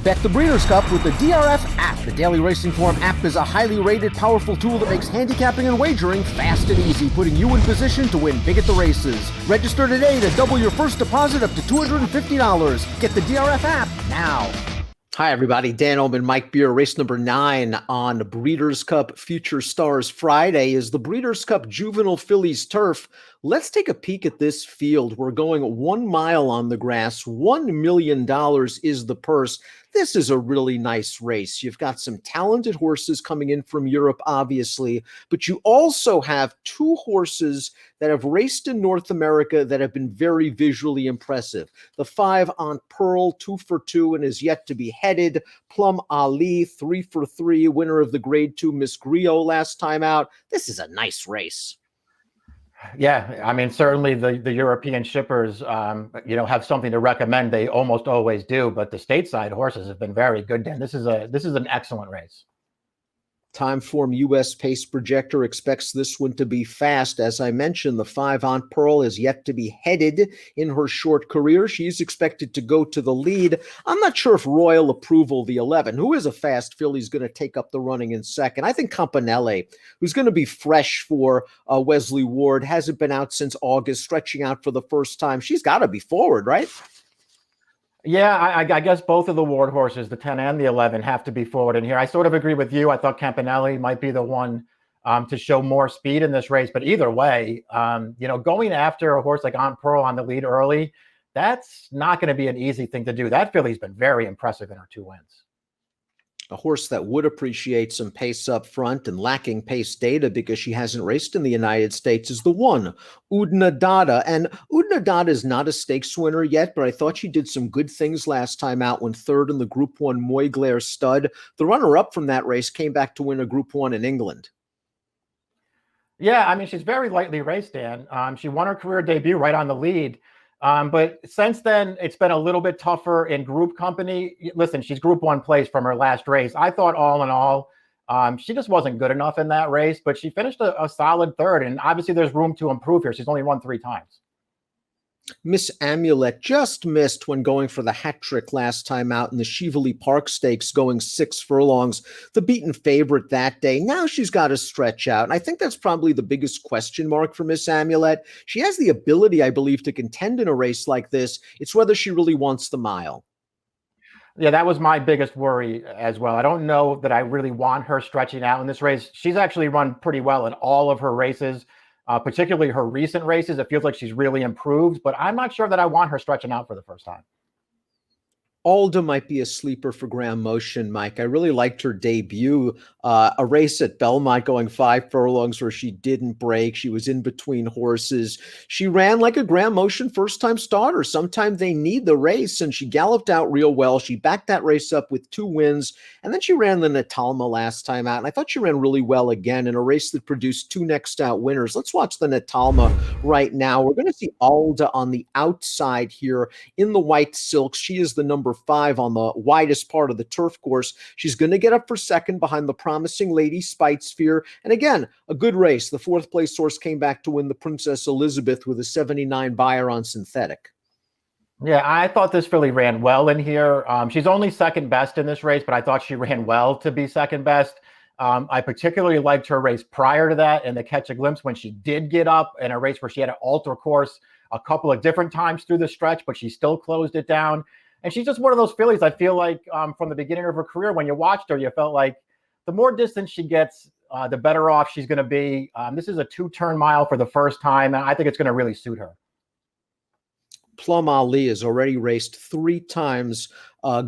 Bet the Breeders' Cup with the DRF app. The Daily Racing Form app is a highly rated, powerful tool that makes handicapping and wagering fast and easy, putting you in position to win big at the races. Register today to double your first deposit up to $250. Get the DRF app now. Hi, everybody. Dan Illman, Mike Beer. Race number 9 on Breeders' Cup Future Stars Friday is the Breeders' Cup Juvenile Fillies turf. Let's take a peek at this field. We're going 1 mile on the grass. $1 million is the purse. This is a really nice race. You've got some talented horses coming in from Europe, obviously, but you also have 2 horses that have raced in North America that have been very visually impressive. The 5 on Pearl, 2 for 2, and is yet to be headed. Plum Ali, 3 for 3, winner of the Grade 2 Miss Griot last time out. This is a nice race. Yeah, I mean, certainly the European shippers, have something to recommend. They almost always do, but the stateside horses have been very good. Dan, this is an excellent race. Timeform US Pace Projector expects this one to be fast. As I mentioned, the 5 on Pearl is yet to be headed in her short career. She's expected to go to the lead. I'm not sure if Royal Approval, the 11, who is a fast filly, is going to take up the running in second. I think Campanelle, who's going to be fresh for Wesley Ward, hasn't been out since August, stretching out for the first time. She's got to be forward, right? Yeah, I guess both of the Ward horses, the 10 and the 11, have to be forward in here. I sort of agree with you. I thought Campanelle might be the one to show more speed in this race. But either way, going after a horse like Aunt Pearl on the lead early, that's not going to be an easy thing to do. That filly's been very impressive in her 2 wins. A horse that would appreciate some pace up front and lacking pace data because she hasn't raced in the United States is the 1, Nadada. And Nadada is not a stakes winner yet, but I thought she did some good things last time out when third in the Group 1 Moyglare stud. The runner-up from that race came back to win a Group 1 in England. Yeah, I mean, she's very lightly raced, Dan. She won her career debut right on the lead. But since then, it's been a little bit tougher in group company. Listen, she's Group 1 place from her last race. I thought all in all, she just wasn't good enough in that race, but she finished a solid third. And obviously there's room to improve here. She's only won 3 times. Miss Amulet just missed when going for the hat trick last time out in the Cheveley Park Stakes, going 6 furlongs, the beaten favorite that day. Now she's got to stretch out, and I think that's probably the biggest question mark for Miss Amulet. She has the ability, I believe, to contend in a race like this. It's whether she really wants the mile. Yeah, that was my biggest worry as well. I don't know that I really want her stretching out in this race. She's actually run pretty well in all of her races. Particularly her recent races, it feels like she's really improved, but I'm not sure that I want her stretching out for the first time. Alda might be a sleeper for Graham Motion, Mike. I really liked her debut, a race at Belmont going 5 furlongs where she didn't break. She was in between horses. She ran like a Graham Motion first-time starter. Sometimes they need the race, and she galloped out real well. She backed that race up with 2 wins, and then she ran the Natalma last time out, and I thought she ran really well again in a race that produced 2 next-out winners. Let's watch the Natalma right now. We're going to see Alda on the outside here in the white silks. She is the number 5 on the widest part of the turf course. She's going to get up for second behind the promising Lady Spitesphere. And again, a good race. The 4th place horse came back to win the Princess Elizabeth with a 79 buyer on synthetic. Yeah, I thought this filly ran well in here. She's only second best in this race, but I thought she ran well to be second best. I particularly liked her race prior to that in the Catch a Glimpse when she did get up in a race where she had to alter course a couple of different times through the stretch, but she still closed it down. And she's just one of those fillies, I feel like, from the beginning of her career, when you watched her, you felt like the more distance she gets, the better off she's going to be. This is a 2-turn mile for the first time, and I think it's going to really suit her. Plum Ali has already raced 3 times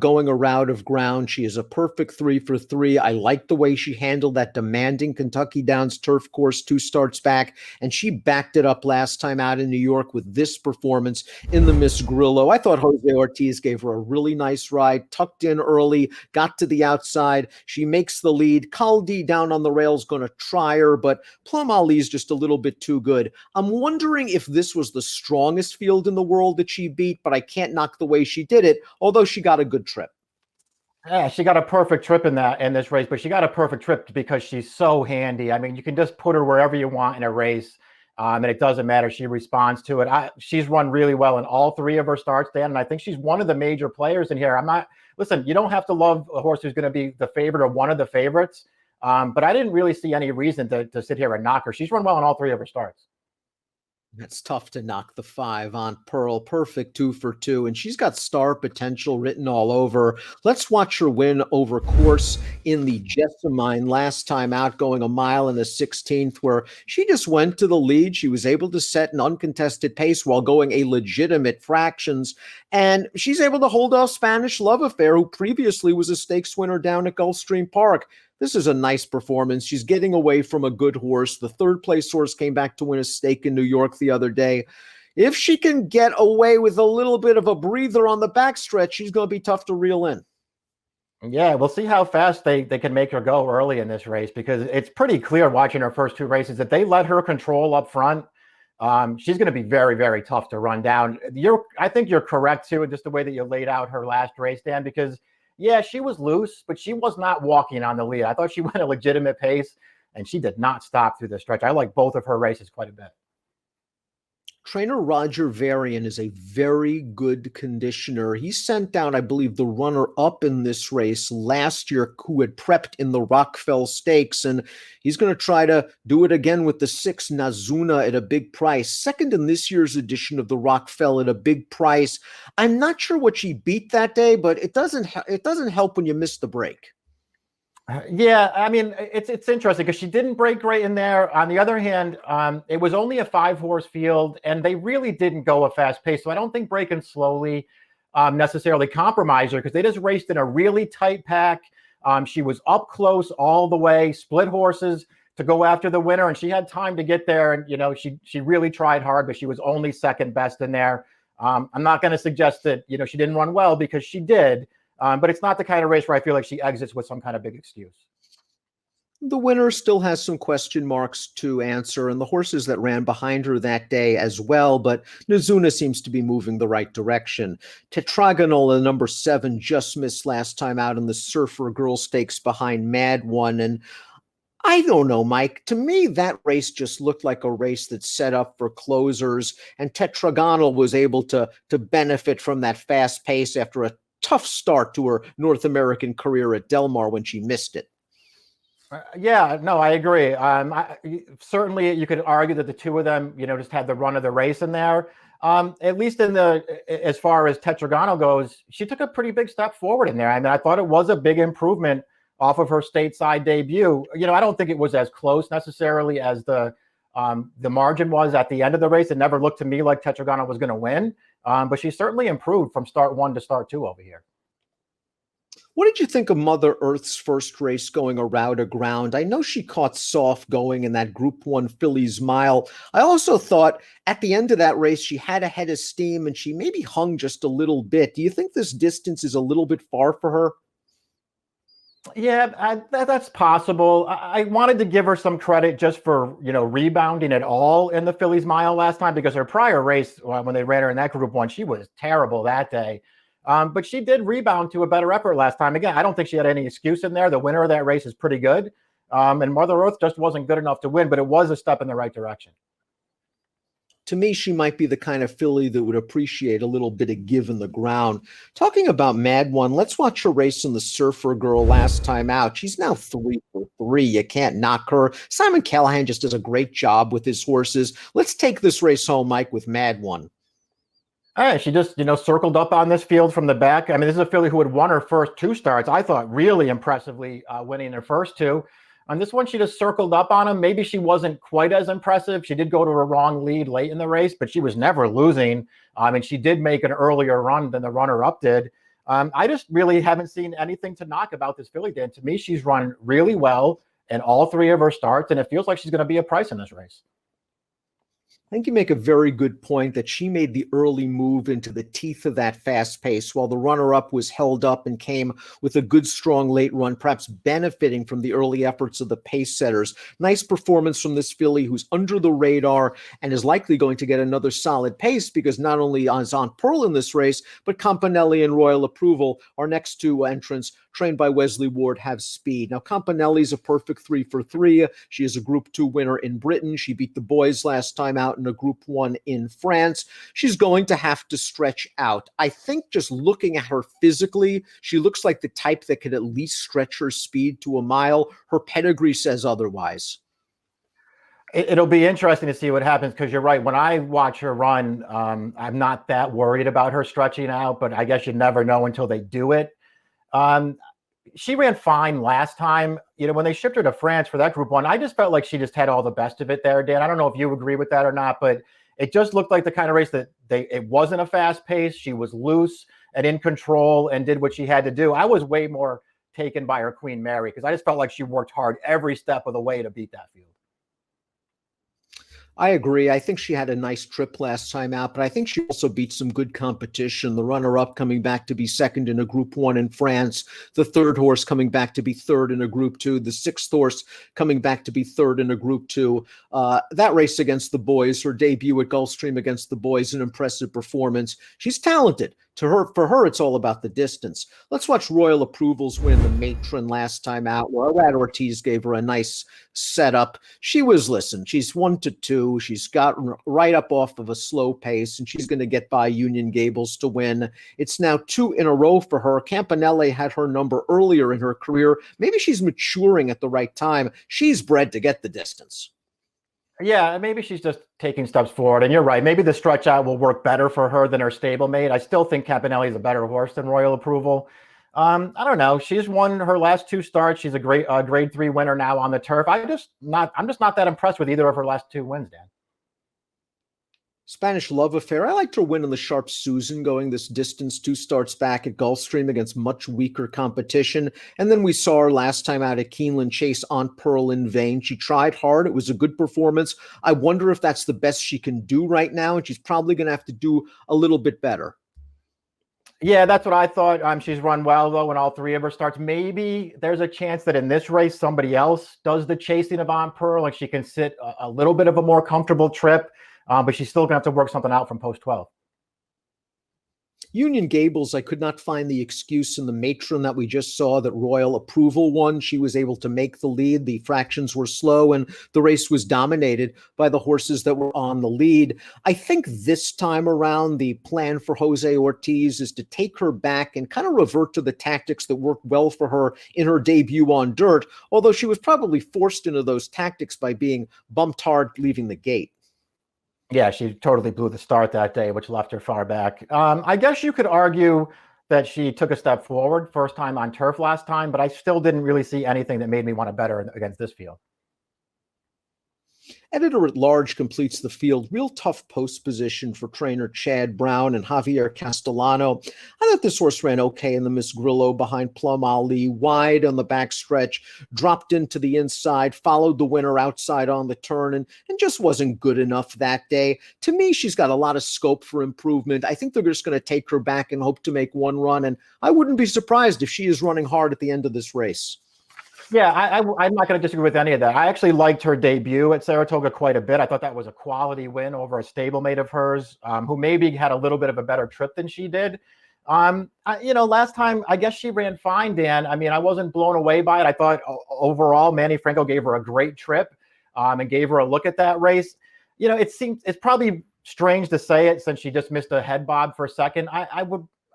going a route of ground. She is a perfect 3 for 3. I like the way she handled that demanding Kentucky Downs turf course 2 starts back, and she backed it up last time out in New York with this performance in the Miss Grillo. I thought Jose Ortiz gave her a really nice ride, tucked in early, got to the outside. She makes the lead. Caldi down on the rails going to try her, but Plum Ali is just a little bit too good. I'm wondering if this was the strongest field in the world that she beat, but I can't knock the way she did it, although she got a good trip. Yeah, she got a perfect trip in this race, but she got a perfect trip because she's so handy. I mean, you can just put her wherever you want in a race. And it doesn't matter. She responds to it. She's run really well in all three of her starts, Dan. And I think she's one of the major players in here. Listen, you don't have to love a horse who's going to be the favorite or one of the favorites. But I didn't really see any reason to sit here and knock her. She's run well in all three of her starts. It's tough to knock the 5 on Pearl. Perfect 2 for 2, and she's got star potential written all over. Let's watch her win over course in the Jessamine last time out, going 1 mile and a 16th, where she just went to the lead. She was able to set an uncontested pace while going a legitimate fractions, and she's able to hold off Spanish Love Affair, who previously was a stakes winner down at Gulfstream Park. This is a nice performance. She's getting away from a good horse. The third place horse came back to win a stake in New York the other day. If she can get away with a little bit of a breather on the backstretch, she's going to be tough to reel in. Yeah, we'll see how fast they can make her go early in this race, because it's pretty clear watching her first 2 races that they let her control up front. She's going to be very, very tough to run down. I think you're correct, too, in just the way that you laid out her last race, Dan, because yeah, she was loose, but she was not walking on the lead. I thought she went a legitimate pace, and she did not stop through the stretch. I like both of her races quite a bit. Trainer Roger Varian is a very good conditioner. He sent down, I believe, the runner-up in this race last year who had prepped in the Rockfell Stakes, and he's going to try to do it again with the 6 Nazuna at a big price. Second in this year's edition of the Rockfell at a big price. I'm not sure what she beat that day, but it doesn't help when you miss the break. Yeah, I mean, it's interesting because she didn't break great in there. On the other hand, it was only a 5-horse field, and they really didn't go a fast pace. So I don't think breaking slowly necessarily compromised her, because they just raced in a really tight pack. She was up close all the way, split horses to go after the winner, and she had time to get there. And, she really tried hard, but she was only second best in there. I'm not going to suggest that, she didn't run well, because she did. But it's not the kind of race where I feel like she exits with some kind of big excuse. The winner still has some question marks to answer, and the horses that ran behind her that day as well, but Nazuna seems to be moving the right direction. Tetragonal, the number 7, just missed last time out in the Surfer Girl Stakes behind Mad One, and I don't know, Mike. To me, that race just looked like a race that's set up for closers, and Tetragonal was able to benefit from that fast pace after a tough start to her North American career at Del Mar when she missed it. Yeah, no, I agree. Certainly, you could argue that the two of them, just had the run of the race in there. At least as far as Tetragonal goes, she took a pretty big step forward in there. I mean, I thought it was a big improvement off of her stateside debut. I don't think it was as close necessarily as the margin was at the end of the race. It never looked to me like Tetragonal was going to win. But she certainly improved from start 1 to start 2 over here. What did you think of Mother Earth's first race going around a ground? I know she caught soft going in that Group 1 Fillies mile. I also thought at the end of that race, she had a head of steam and she maybe hung just a little bit. Do you think this distance is a little bit far for her? Yeah, that's possible. I wanted to give her some credit just for, rebounding at all in the Fillies mile last time, because her prior race, when they ran her in that Group 1, she was terrible that day. But she did rebound to a better effort last time. Again, I don't think she had any excuse in there. The winner of that race is pretty good. And Mother Earth just wasn't good enough to win, but it was a step in the right direction. To me, she might be the kind of filly that would appreciate a little bit of give in the ground. Talking about Mad One, let's watch her race in the Surfer Girl last time out. She's now 3 for 3. You can't knock her. Simon Callahan just does a great job with his horses. Let's take this race home, Mike, with Mad One. All right, she just, circled up on this field from the back. I mean, this is a filly who had won her first 2 starts, I thought, really impressively, winning her first 2. On this one, she just circled up on him. Maybe she wasn't quite as impressive. She did go to a wrong lead late in the race, but she was never losing. And she did make an earlier run than the runner-up did. I just really haven't seen anything to knock about this filly, Dan. To me, she's run really well in all 3 of her starts, and it feels like she's going to be a price in this race. I think you make a very good point that she made the early move into the teeth of that fast pace, while the runner-up was held up and came with a good, strong late run, perhaps benefiting from the early efforts of the pace setters. Nice performance from this filly who's under the radar and is likely going to get another solid pace because not only is on Pearl in this race, but Campanelli and Royal Approval, our next two entrants, trained by Wesley Ward, have speed. Now, Campanelli's a perfect 3 for 3. She is a Group 2 winner in Britain. She beat the boys last time out in a Group 1 in France. She's going to have to stretch out. I think just looking at her physically, she looks like the type that could at least stretch her speed to a mile. Her pedigree says otherwise. It'll be interesting to see what happens because you're right. When I watch her run, I'm not that worried about her stretching out, but I guess you never know until they do it. She ran fine last time. You know, when they shipped her to France for that Group 1, I just felt like she just had all the best of it there, Dan. I don't know if you agree with that or not, but it just looked like the kind of race that it wasn't a fast pace. She was loose and in control and did what she had to do. I was way more taken by her Queen Mary because I just felt like she worked hard every step of the way to beat that field. I agree. I think she had a nice trip last time out, but I think she also beat some good competition. The runner-up coming back to be second in a Group 1 in France, the third horse coming back to be third in a Group 2, the sixth horse coming back to be third in a Group 2. That race against the boys, her debut at Gulfstream against the boys, an impressive performance. She's talented. For her, it's all about the distance. Let's watch Royal Approval's win the Matron last time out, where Rad Ortiz gave her a nice setup. She's 1-2. She's got right up off of a slow pace, and she's going to get by Union Gables to win. It's now 2 in a row for her. Campanelli had her number earlier in her career. Maybe she's maturing at the right time. She's bred to get the distance. Yeah, maybe she's just taking steps forward. And you're right. Maybe the stretch out will work better for her than her stablemate. I still think Campanelli is a better horse than Royal Approval. I don't know. She's won her last 2 starts. She's a great grade 3 winner now on the turf. I'm just not that impressed with either of her last 2 wins, Dan. Spanish Love Affair. I liked her win on the Sharp Susan going this distance 2 starts back at Gulfstream against much weaker competition. And then we saw her last time out at Keeneland chase On Pearl in vain. She tried hard. It was a good performance. I wonder if that's the best she can do right now, and she's probably going to have to do a little bit better. Yeah, that's what I thought. She's run well, though, in all 3 of her starts. Maybe there's a chance that in this race, somebody else does the chasing of On Pearl, and she can sit a little bit of a more comfortable trip. But she's still going to have to work something out from post 12. Union Gables, I could not find the excuse in the Matron that we just saw that Royal Approval won. She was able to make the lead. The fractions were slow, and the race was dominated by the horses that were on the lead. I think this time around, the plan for Jose Ortiz is to take her back and kind of revert to the tactics that worked well for her in her debut on dirt, although she was probably forced into those tactics by being bumped hard leaving the gate. Yeah, she totally blew the start that day, which left her far back. I guess you could argue that she took a step forward first time on turf last time, but I still didn't really see anything that made me want to bet her against this field. Editor at Large completes the field. Real tough post position for trainer Chad Brown and Javier Castellano. I thought this horse ran okay in the Miss Grillo behind Plum Ali, wide on the backstretch, dropped into the inside, followed the winner outside on the turn, and just wasn't good enough that day. To me, she's got a lot of scope for improvement. I think they're just going to take her back and hope to make one run, and I wouldn't be surprised if she is running hard at the end of this race. Yeah, I'm not going to disagree with any of that. I actually liked her debut at Saratoga quite a bit. I thought that was a quality win over a stablemate of hers, who maybe had a little bit of a better trip than she did. Last time, I guess she ran fine, Dan. I mean, I wasn't blown away by it. I thought overall, Manny Franco gave her a great trip and gave her a look at that race. You know, it's probably strange to say it since she just missed a head bob for a second.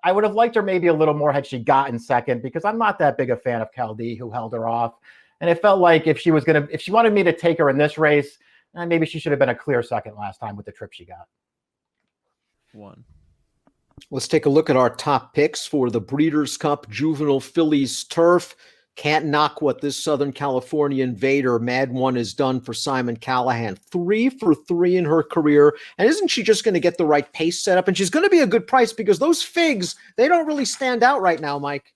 I would have liked her maybe a little more had she gotten second, because I'm not that big a fan of Caldi, who held her off. And it felt like if she wanted me to take her in this race, maybe she should have been a clear second last time with the trip she got. Let's take a look at our top picks for the Breeders' Cup Juvenile Fillies Turf. Can't knock what this Southern California invader, Mad One, has done for Simon Callahan. 3 for 3 in her career. And isn't she just going to get the right pace set up? And she's going to be a good price because those figs, they don't really stand out right now, Mike.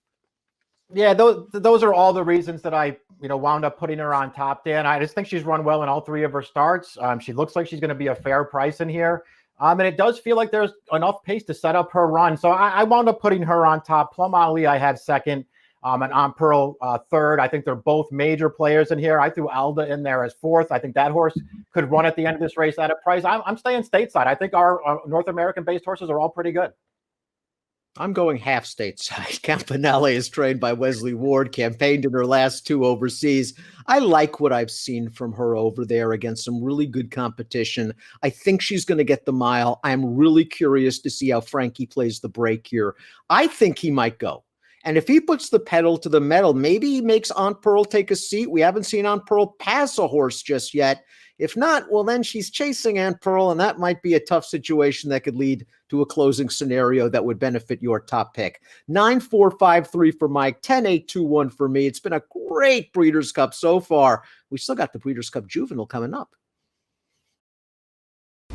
Yeah, those are all the reasons that I wound up putting her on top, Dan. I just think she's run well in all three of her starts. She looks like she's going to be a fair price in here. And it does feel like there's enough pace to set up her run. So I wound up putting her on top. Plum Ali I had second, and On Pearl third. I think they're both major players in here. I threw Alda in there as fourth. I think that horse could run at the end of this race at a price. I'm staying stateside. I think our North American-based horses are all pretty good. I'm going half stateside. Campanelle is trained by Wesley Ward, campaigned in her last two overseas. I like what I've seen from her over there against some really good competition. I think she's going to get the mile. I'm really curious to see how Frankie plays the break here. I think he might go. And if he puts the pedal to the metal, maybe he makes Aunt Pearl take a seat. We haven't seen Aunt Pearl pass a horse just yet. If not, well, then she's chasing Aunt Pearl, and that might be a tough situation that could lead to a closing scenario that would benefit your top pick. 9-4-5-3 for Mike, 10-8-2-1 for me. It's been a great Breeders' Cup so far. We still got the Breeders' Cup Juvenile coming up.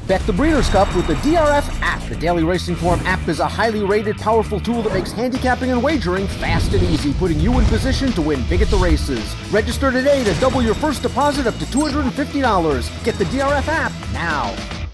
Bet the Breeders' Cup with the DRF app. The Daily Racing Form app is a highly rated, powerful tool that makes handicapping and wagering fast and easy, putting you in position to win big at the races. Register today to double your first deposit up to $250. Get the DRF app now.